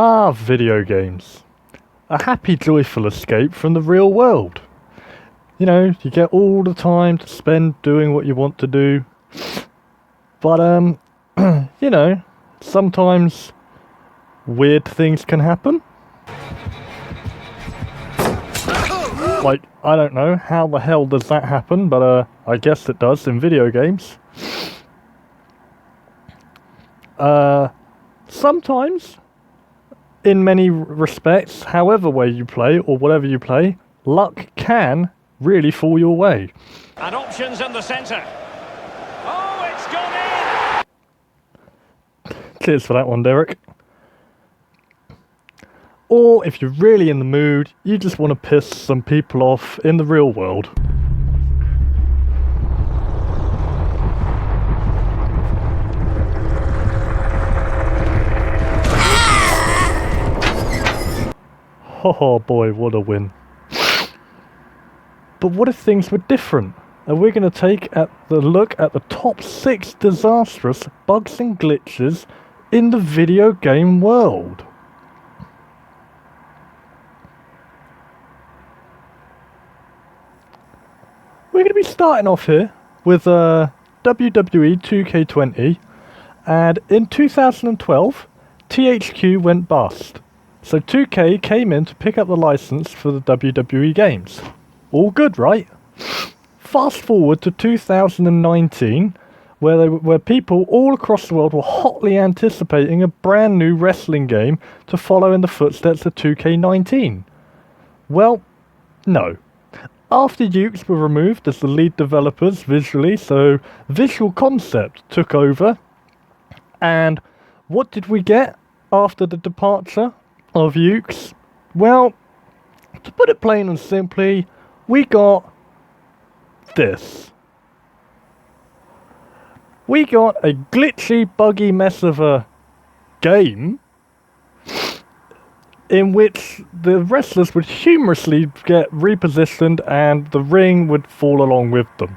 Ah, video games. A happy, joyful escape from the real world. You know, you get all the time to spend doing what you want to do. But, you know, sometimes weird things can happen. Like, I don't know, how the hell does that happen, but I guess it does in video games. Sometimes, in many respects, however way you play, or whatever you play, luck can really fall your way. And options in the centre. Oh, it's gone in! Cheers for that one, Derek. Or, if you're really in the mood, you just want to piss some people off in the real world. Oh boy, what a win. But what if things were different? And we're going to take a look at the top 6 disastrous bugs and glitches in the video game world. We're going to be starting off here with WWE 2K20, and in 2012, THQ went bust. So 2K came in to pick up the license for the WWE games. All good, right? Fast forward to 2019, where people all across the world were hotly anticipating a brand new wrestling game to follow in the footsteps of 2K19. Well, no. After Ukes were removed as the lead developers visually, so Visual Concept took over. And what did we get after the departure of Ukes? Well, to put it plain and simply, we got this. We got a glitchy, buggy mess of a game in which the wrestlers would humorously get repositioned and the ring would fall along with them.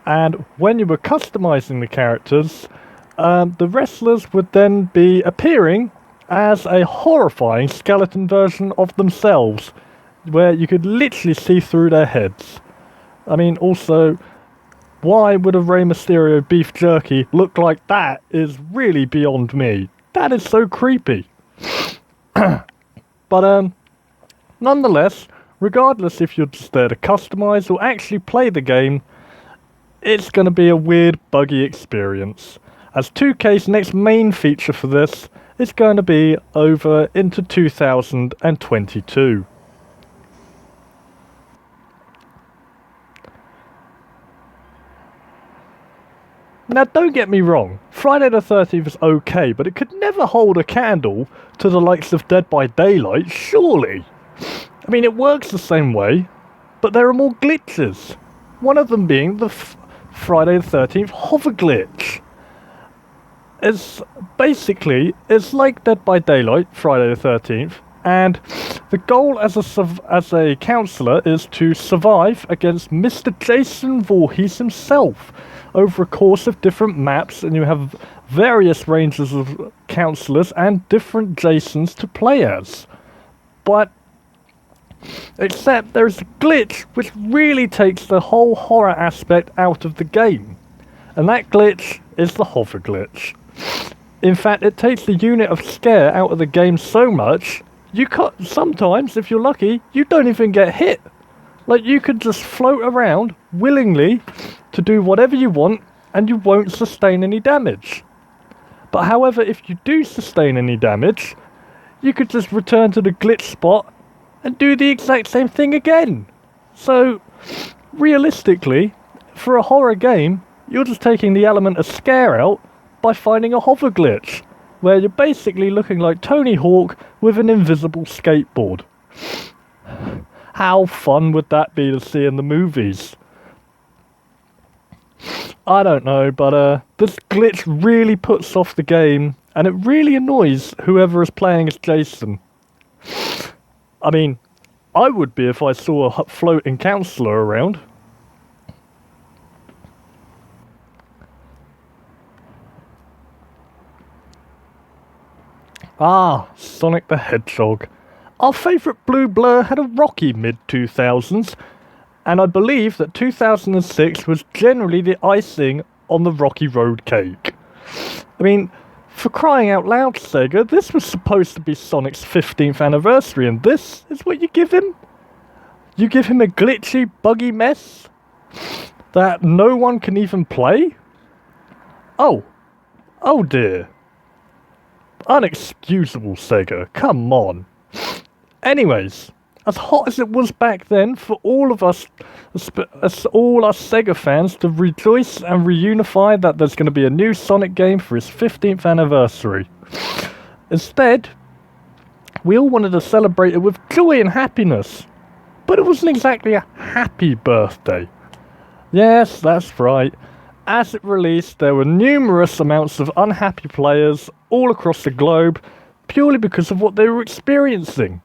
And when you were customizing the characters, the wrestlers would then be appearing as a horrifying skeleton version of themselves, where you could literally see through their heads. I mean, also, why would a Rey Mysterio beef jerky look like that is really beyond me. That is so creepy. But, nonetheless, regardless if you're just there to customize or actually play the game, it's going to be a weird, buggy experience. As 2K's next main feature for this is going to be over into 2022. Now, don't get me wrong, Friday the 13th is okay, but it could never hold a candle to the likes of Dead by Daylight, surely. I mean, it works the same way, but there are more glitches. One of them being the Friday the 13th hover glitch. It's like Dead by Daylight, Friday the 13th, and the goal as a counsellor is to survive against Mr. Jason Voorhees himself over a course of different maps, and you have various ranges of counsellors and different Jasons to play as. But except there's a glitch which really takes the whole horror aspect out of the game, and that glitch is the hover glitch. In fact, it takes the unit of scare out of the game so much, sometimes, if you're lucky, you don't even get hit. Like, you could just float around willingly to do whatever you want, and you won't sustain any damage. But however, if you do sustain any damage, you could just return to the glitch spot and do the exact same thing again. So, realistically, for a horror game, you're just taking the element of scare out by finding a hover glitch, where you're basically looking like Tony Hawk with an invisible skateboard. How fun would that be to see in the movies? I don't know, but this glitch really puts off the game, and it really annoys whoever is playing as Jason. I mean, I would be if I saw a floating counsellor around. Ah, Sonic the Hedgehog. Our favourite blue blur had a rocky mid-2000s, and I believe that 2006 was generally the icing on the rocky road cake. I mean, for crying out loud, Sega, this was supposed to be Sonic's 15th anniversary, and this is what you give him? You give him a glitchy, buggy mess that no one can even play? Oh dear. Unexcusable, Sega, come on. Anyways, as hot as it was back then, for all of us, all us Sega fans, to rejoice and reunify that there's going to be a new Sonic game for his 15th anniversary. Instead, we all wanted to celebrate it with joy and happiness. But it wasn't exactly a happy birthday. Yes, that's right. As it released, there were numerous amounts of unhappy players all across the globe, purely because of what they were experiencing.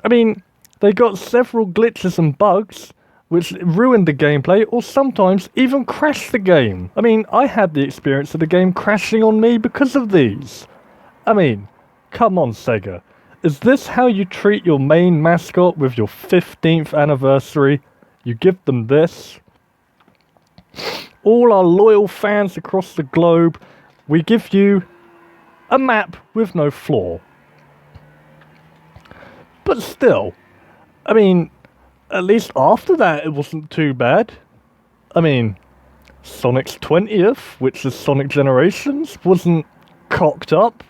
I mean, they got several glitches and bugs, which ruined the gameplay, or sometimes even crashed the game. I mean, I had the experience of the game crashing on me because of these. I mean, come on, Sega. Is this how you treat your main mascot with your 15th anniversary? You give them this? All our loyal fans across the globe, we give you a map with no flaw. But still, I mean, at least after that it wasn't too bad. I mean, Sonic's 20th, which is Sonic Generations, wasn't cocked up.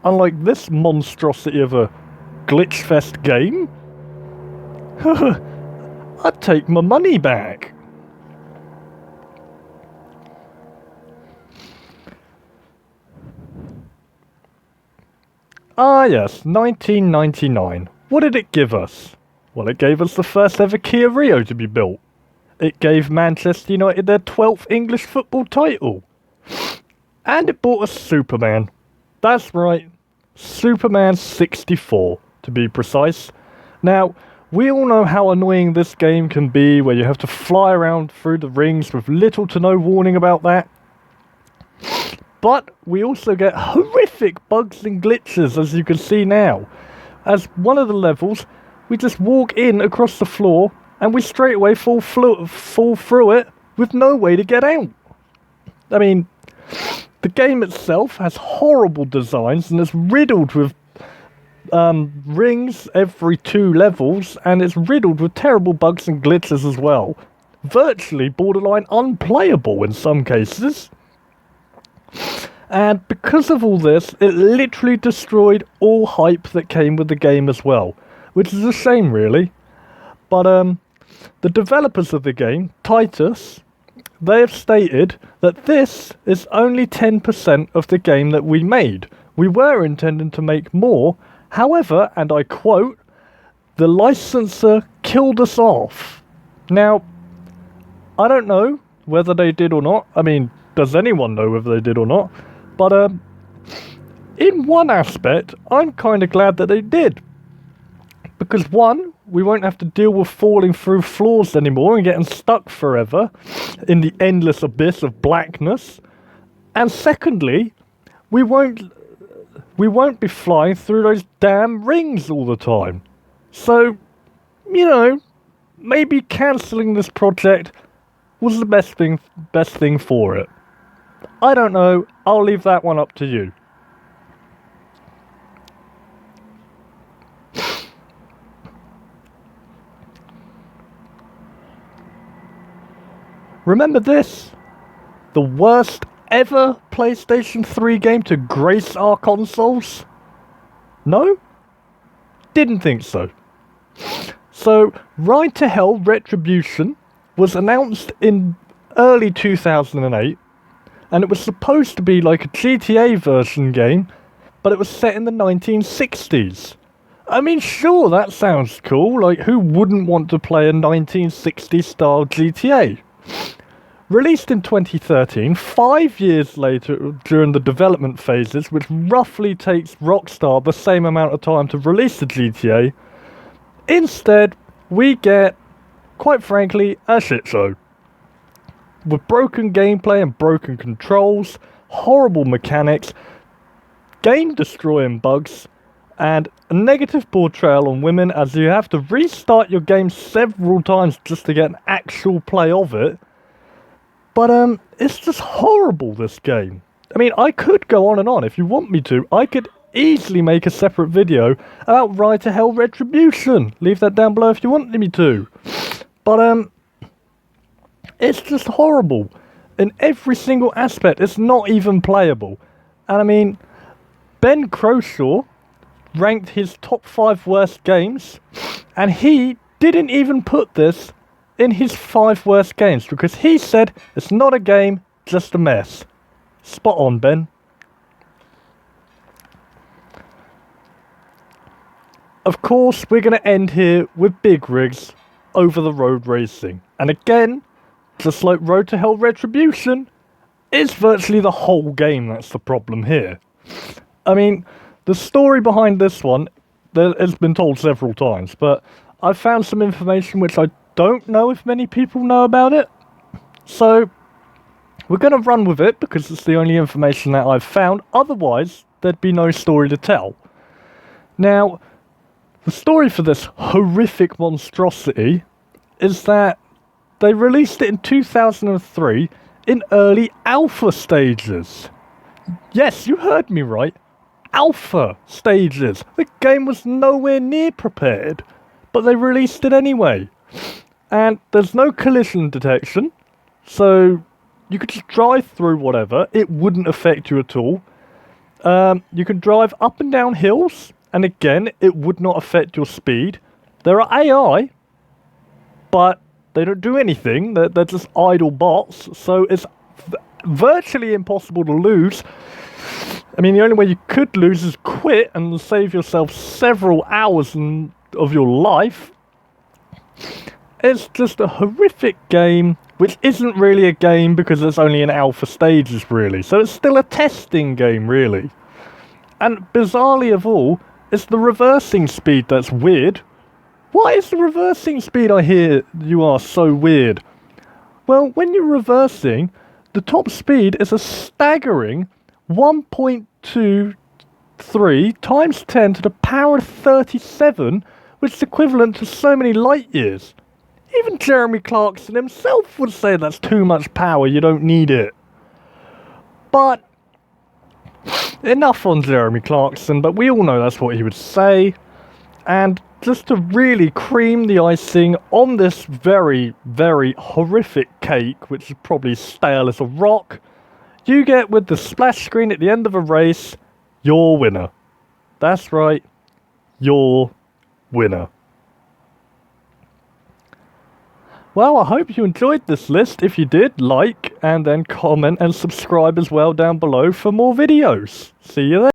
Unlike this monstrosity of a glitch-fest game. I'd take my money back. Ah yes, 1999. What did it give us? Well, it gave us the first ever Kia Rio to be built. It gave Manchester United their 12th English football title. And it brought us Superman. That's right, Superman 64, to be precise. Now, we all know how annoying this game can be, where you have to fly around through the rings with little to no warning about that. But we also get horrific bugs and glitches, as you can see now. As one of the levels, we just walk in across the floor and we straight away fall through it with no way to get out. I mean, the game itself has horrible designs and is riddled with rings every 2 levels, and it's riddled with terrible bugs and glitches as well. Virtually borderline unplayable in some cases. And because of all this, it literally destroyed all hype that came with the game as well, which is a shame really. But the developers of the game, Titus, they have stated that this is only 10% of the game that we made. We were intending to make more, however, and I quote, "the licensor killed us off." Now, I don't know whether they did or not. I mean, does anyone know whether they did or not? But in one aspect, I'm kind of glad that they did. Because one, we won't have to deal with falling through floors anymore and getting stuck forever in the endless abyss of blackness. And secondly, we won't be flying through those damn rings all the time. So, you know, maybe cancelling this project was the best thing for it. I don't know, I'll leave that one up to you. Remember this? The worst ever PlayStation 3 game to grace our consoles? No? Didn't think so. So, Ride to Hell Retribution was announced in early 2008, and it was supposed to be like a GTA version game, but it was set in the 1960s. I mean, sure, that sounds cool, like who wouldn't want to play a 1960s style GTA? Released in 2013, 5 years later during the development phases, which roughly takes Rockstar the same amount of time to release the GTA, instead we get, quite frankly, a shit show. With broken gameplay and broken controls, horrible mechanics, game-destroying bugs, and a negative portrayal on women, as you have to restart your game several times just to get an actual play of it. But it's just horrible, this game. I mean, I could go on and on if you want me to. I could easily make a separate video about Ride to Hell Retribution. Leave that down below if you want me to. But it's just horrible. In every single aspect, it's not even playable. And I mean, Ben Croshaw ranked his top 5 worst games, and he didn't even put this in his 5 worst games because he said it's not a game, just a mess. Spot on, Ben. Of course, we're going to end here with big rigs over the road racing. And again, just like Road to Hell Retribution, it's virtually the whole game that's the problem here. I mean, the story behind this one has been told several times, but I've found some information which I don't know if many people know about it. So, we're going to run with it because it's the only information that I've found. Otherwise, there'd be no story to tell. Now, the story for this horrific monstrosity is that they released it in 2003 in early alpha stages. Yes, you heard me right. Alpha stages. The game was nowhere near prepared, but they released it anyway. And there's no collision detection, so you could just drive through whatever. It wouldn't affect you at all. You can drive up and down hills, and again, it would not affect your speed. There are AI, but they don't do anything. They're just idle bots, so it's virtually impossible to lose. I mean, the only way you could lose is quit and save yourself several hours of your life. It's just a horrific game, which isn't really a game because it's only in alpha stages, really. So it's still a testing game, really. And bizarrely of all, it's the reversing speed that's weird. Why is the reversing speed, I hear you are, so weird? Well, when you're reversing, the top speed is a staggering 1.23 times 10 to the power of 37, which is equivalent to so many light years. Even Jeremy Clarkson himself would say that's too much power, you don't need it. But enough on Jeremy Clarkson, but we all know that's what he would say. And just to really cream the icing on this very, very horrific cake, which is probably stale as a rock, you get with the splash screen at the end of a race, your winner. That's right, your winner. Well, I hope you enjoyed this list. If you did, like and then comment and subscribe as well down below for more videos. See you then.